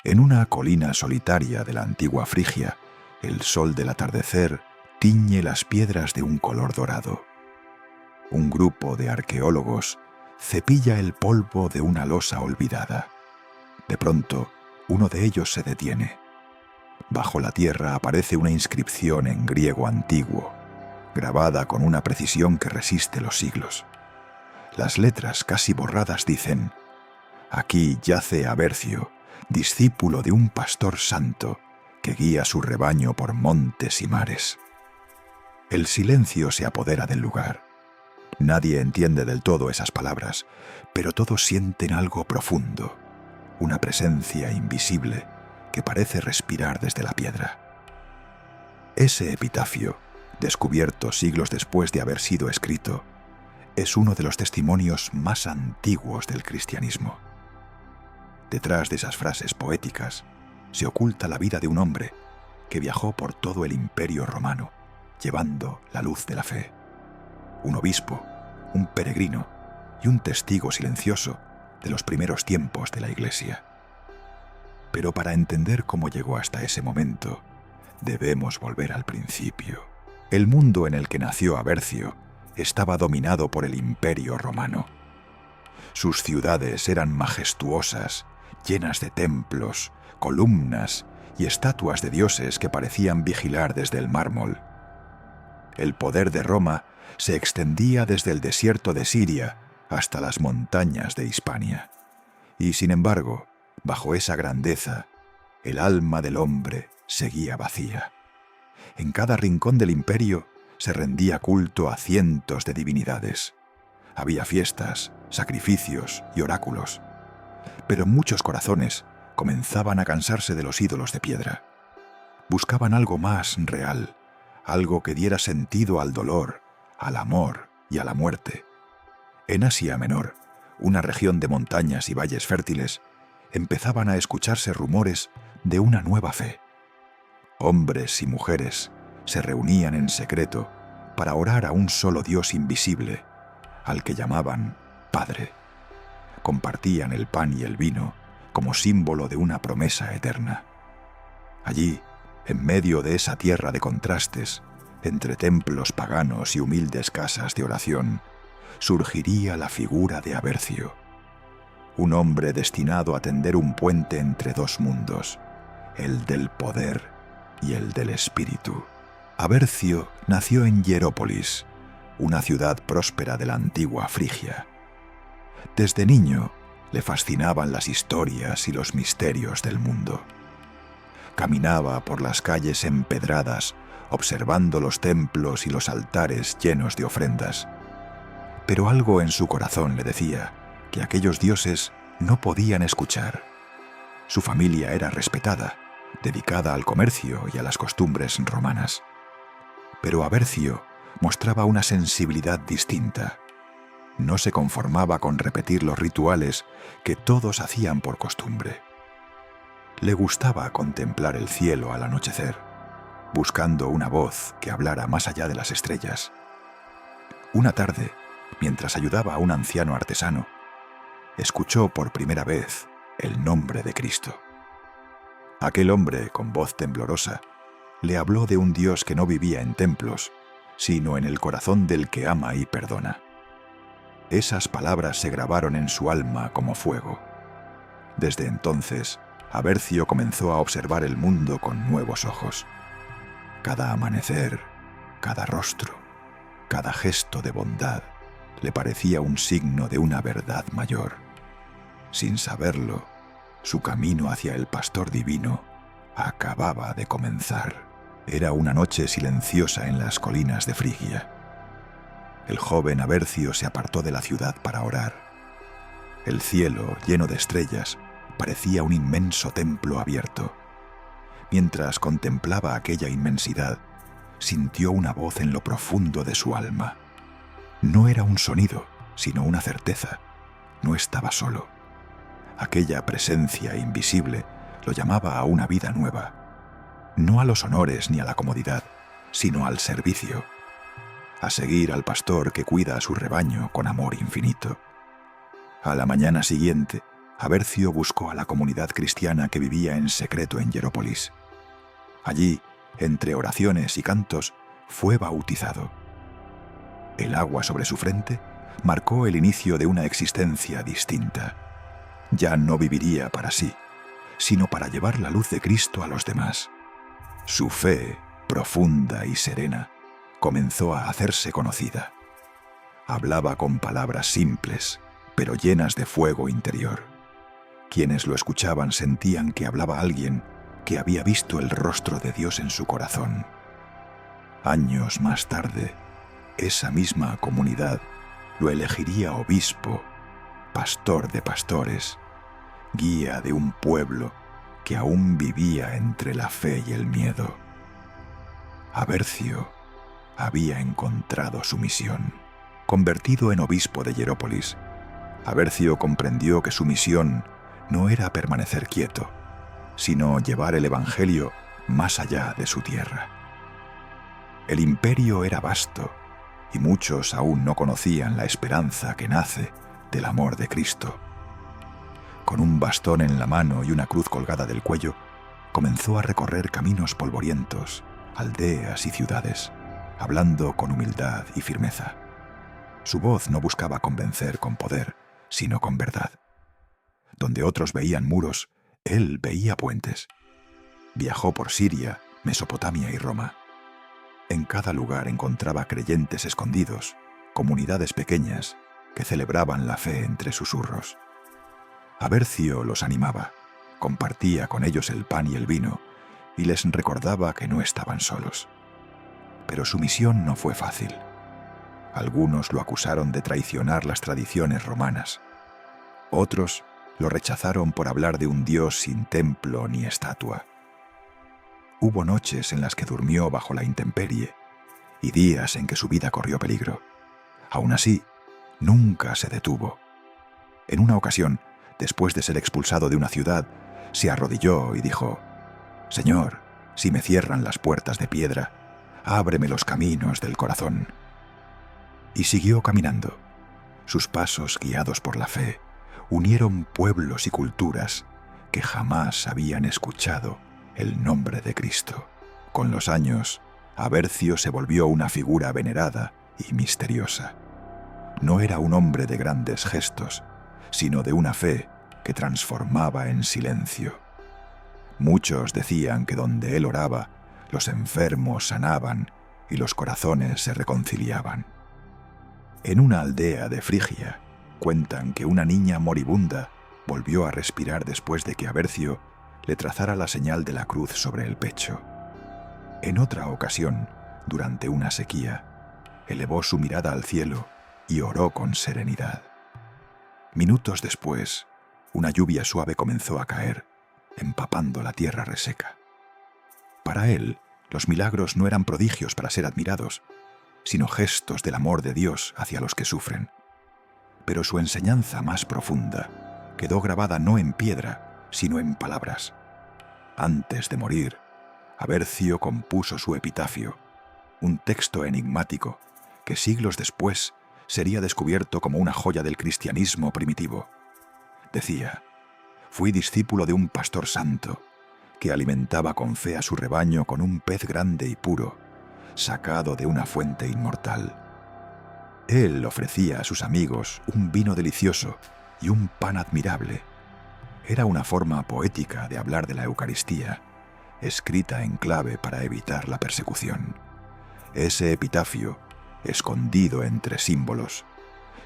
En una colina solitaria de la antigua Frigia, el sol del atardecer tiñe las piedras de un color dorado. Un grupo de arqueólogos cepilla el polvo de una losa olvidada. De pronto, uno de ellos se detiene. Bajo la tierra aparece una inscripción en griego antiguo, grabada con una precisión que resiste los siglos. Las letras casi borradas dicen: «Aquí yace Abercio, discípulo de un pastor santo que guía su rebaño por montes y mares». El silencio se apodera del lugar. Nadie entiende del todo esas palabras, pero todos sienten algo profundo, una presencia invisible que parece respirar desde la piedra. Ese epitafio, descubierto siglos después de haber sido escrito, es uno de los testimonios más antiguos del cristianismo. Detrás de esas frases poéticas se oculta la vida de un hombre que viajó por todo el Imperio Romano, llevando la luz de la fe. Un obispo, un peregrino y un testigo silencioso de los primeros tiempos de la Iglesia. Pero para entender cómo llegó hasta ese momento, debemos volver al principio. El mundo en el que nació Abercio estaba dominado por el Imperio Romano. Sus ciudades eran majestuosas, llenas de templos, columnas y estatuas de dioses que parecían vigilar desde el mármol. El poder de Roma se extendía desde el desierto de Siria hasta las montañas de Hispania. Y sin embargo, bajo esa grandeza, el alma del hombre seguía vacía. En cada rincón del imperio se rendía culto a cientos de divinidades. Había fiestas, sacrificios y oráculos. Pero muchos corazones comenzaban a cansarse de los ídolos de piedra. Buscaban algo más real, algo que diera sentido al dolor, al amor y a la muerte. En Asia Menor, una región de montañas y valles fértiles, empezaban a escucharse rumores de una nueva fe. Hombres y mujeres se reunían en secreto para orar a un solo Dios invisible, al que llamaban Padre. Compartían el pan y el vino como símbolo de una promesa eterna. Allí, en medio de esa tierra de contrastes, entre templos paganos y humildes casas de oración, surgiría la figura de Abercio, un hombre destinado a tender un puente entre dos mundos, el del poder y el del espíritu. Abercio nació en Hierópolis, una ciudad próspera de la antigua Frigia. Desde niño le fascinaban las historias y los misterios del mundo. Caminaba por las calles empedradas, observando los templos y los altares llenos de ofrendas. Pero algo en su corazón le decía que aquellos dioses no podían escuchar. Su familia era respetada, dedicada al comercio y a las costumbres romanas. Pero Abercio mostraba una sensibilidad distinta. No se conformaba con repetir los rituales que todos hacían por costumbre. Le gustaba contemplar el cielo al anochecer, buscando una voz que hablara más allá de las estrellas. Una tarde, mientras ayudaba a un anciano artesano, escuchó por primera vez el nombre de Cristo. Aquel hombre, con voz temblorosa, le habló de un Dios que no vivía en templos, sino en el corazón del que ama y perdona. Esas palabras se grabaron en su alma como fuego. Desde entonces, Abercio comenzó a observar el mundo con nuevos ojos. Cada amanecer, cada rostro, cada gesto de bondad le parecía un signo de una verdad mayor. Sin saberlo, su camino hacia el pastor divino acababa de comenzar. Era una noche silenciosa en las colinas de Frigia. El joven Abercio se apartó de la ciudad para orar. El cielo, lleno de estrellas, parecía un inmenso templo abierto. Mientras contemplaba aquella inmensidad, sintió una voz en lo profundo de su alma. No era un sonido, sino una certeza. No estaba solo. Aquella presencia invisible lo llamaba a una vida nueva. No a los honores ni a la comodidad, sino al servicio. A seguir al pastor que cuida a su rebaño con amor infinito. A la mañana siguiente, Abercio buscó a la comunidad cristiana que vivía en secreto en Hierópolis. Allí, entre oraciones y cantos, fue bautizado. El agua sobre su frente marcó el inicio de una existencia distinta. Ya no viviría para sí, sino para llevar la luz de Cristo a los demás. Su fe, profunda y serena, comenzó a hacerse conocida. Hablaba con palabras simples, pero llenas de fuego interior. Quienes lo escuchaban sentían que hablaba alguien que había visto el rostro de Dios en su corazón. Años más tarde, esa misma comunidad lo elegiría obispo, pastor de pastores, guía de un pueblo que aún vivía entre la fe y el miedo. Abercio había encontrado su misión. Convertido en obispo de Hierópolis, Abercio comprendió que su misión no era permanecer quieto, sino llevar el evangelio más allá de su tierra. El imperio era vasto y muchos aún no conocían la esperanza que nace del amor de Cristo. Con un bastón en la mano y una cruz colgada del cuello, comenzó a recorrer caminos polvorientos, aldeas y ciudades, hablando con humildad y firmeza. Su voz no buscaba convencer con poder, sino con verdad. Donde otros veían muros, él veía puentes. Viajó por Siria, Mesopotamia y Roma. En cada lugar encontraba creyentes escondidos, comunidades pequeñas que celebraban la fe entre susurros. Abercio los animaba, compartía con ellos el pan y el vino y les recordaba que no estaban solos. Pero su misión no fue fácil. Algunos lo acusaron de traicionar las tradiciones romanas. Otros lo rechazaron por hablar de un Dios sin templo ni estatua. Hubo noches en las que durmió bajo la intemperie y días en que su vida corrió peligro. Aún así, nunca se detuvo. En una ocasión, después de ser expulsado de una ciudad, se arrodilló y dijo: «Señor, si me cierran las puertas de piedra, ábreme los caminos del corazón». Y siguió caminando. Sus pasos, guiados por la fe, unieron pueblos y culturas que jamás habían escuchado el nombre de Cristo. Con los años, Abercio se volvió una figura venerada y misteriosa. No era un hombre de grandes gestos, sino de una fe que transformaba en silencio. Muchos decían que donde él oraba, los enfermos sanaban y los corazones se reconciliaban. En una aldea de Frigia, cuentan que una niña moribunda volvió a respirar después de que Abercio le trazara la señal de la cruz sobre el pecho. En otra ocasión, durante una sequía, elevó su mirada al cielo y oró con serenidad. Minutos después, una lluvia suave comenzó a caer, empapando la tierra reseca. Para él, los milagros no eran prodigios para ser admirados, sino gestos del amor de Dios hacia los que sufren. Pero su enseñanza más profunda quedó grabada no en piedra, sino en palabras. Antes de morir, Abercio compuso su epitafio, un texto enigmático que siglos después sería descubierto como una joya del cristianismo primitivo. Decía: «Fui discípulo de un pastor santo que alimentaba con fe a su rebaño con un pez grande y puro, sacado de una fuente inmortal. Él ofrecía a sus amigos un vino delicioso y un pan admirable. Era una forma poética de hablar de la Eucaristía, escrita en clave para evitar la persecución. Ese epitafio, escondido entre símbolos,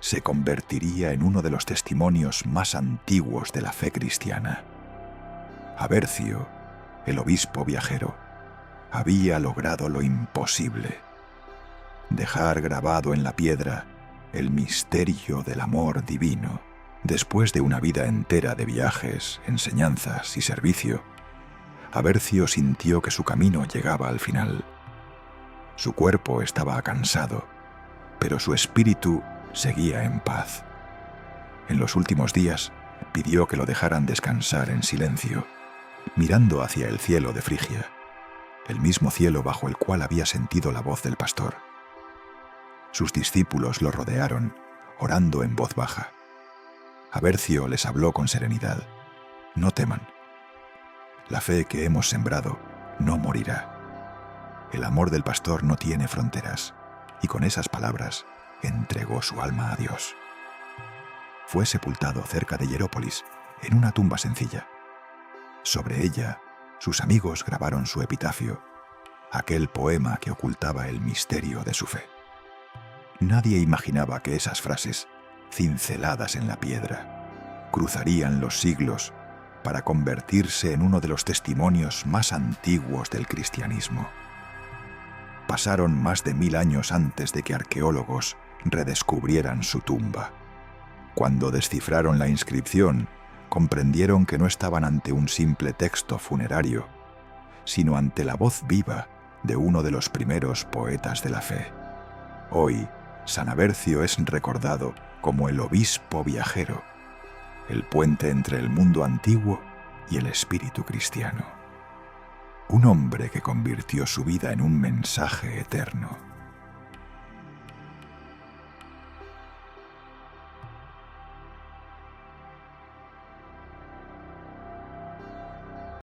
se convertiría en uno de los testimonios más antiguos de la fe cristiana. Abercio, el obispo viajero, había logrado lo imposible: dejar grabado en la piedra el misterio del amor divino. Después de una vida entera de viajes, enseñanzas y servicio, Abercio sintió que su camino llegaba al final. Su cuerpo estaba cansado, pero su espíritu seguía en paz. En los últimos días pidió que lo dejaran descansar en silencio, mirando hacia el cielo de Frigia, el mismo cielo bajo el cual había sentido la voz del pastor. Sus discípulos lo rodearon, orando en voz baja. Abercio les habló con serenidad. No teman. La fe que hemos sembrado no morirá. El amor del pastor no tiene fronteras, y con esas palabras entregó su alma a Dios. Fue sepultado cerca de Hierópolis, en una tumba sencilla. Sobre ella, sus amigos grabaron su epitafio, aquel poema que ocultaba el misterio de su fe. Nadie imaginaba que esas frases, cinceladas en la piedra, cruzarían los siglos para convertirse en uno de los testimonios más antiguos del cristianismo. Pasaron más de 1000 años antes de que arqueólogos redescubrieran su tumba. Cuando descifraron la inscripción, comprendieron que no estaban ante un simple texto funerario, sino ante la voz viva de uno de los primeros poetas de la fe. Hoy, San Abercio es recordado como el obispo viajero, el puente entre el mundo antiguo y el espíritu cristiano. Un hombre que convirtió su vida en un mensaje eterno.